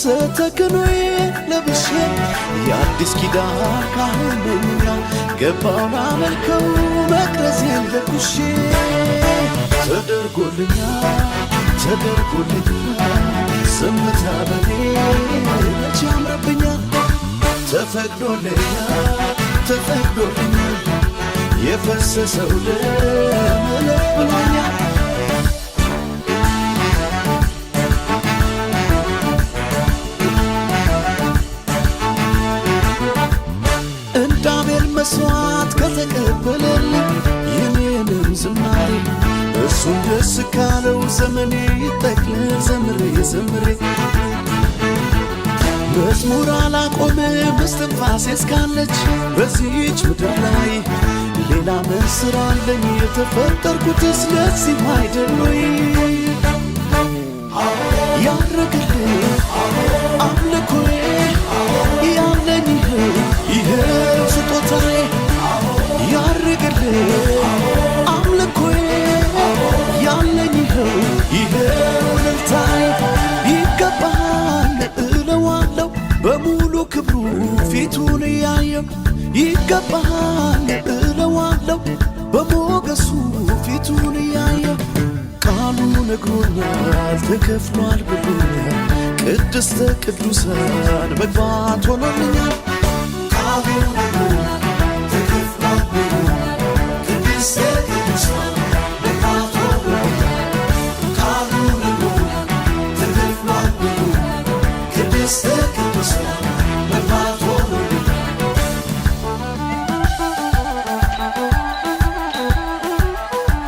ستكنوي لبشي يادس كدان كهنيا قبانا ملكو مكرزين لكوشي تدرقولنيا سمتا بني جام ربنيا تفقدولنيا يفسسو دملك بلونيا مسوات كتقبللي يمينم زماري እሱን ደስ ካለው ዘመኔ ይጠቅልል ዘምሬ መዝሙር አላቆምም እስትንፋሴ እስካለች በዚህች ምድር ላይ ሌላ ምን ስራ አለኝ የተፈጠርኩትስ ለዚህ አይደል ወይ ያረግልኝ አምልኮዬ ያለኝ ይኸው ስጦታዬ ያረግልኝ አምልኮዬ ያለኝ ይኸው እልልታዬ ይገባሃል እለዋለሁ በሙሉ ክብሩ ፊቱን እያየሁ ይገባሃል እለዋለሁ በሞገሱ ፊቱን እያየሁ ቃሉ ነግሮኛል ተከፍሏል ብሎኛል ቅድስተ ቅዱሳን መግባት ሆኖልኛል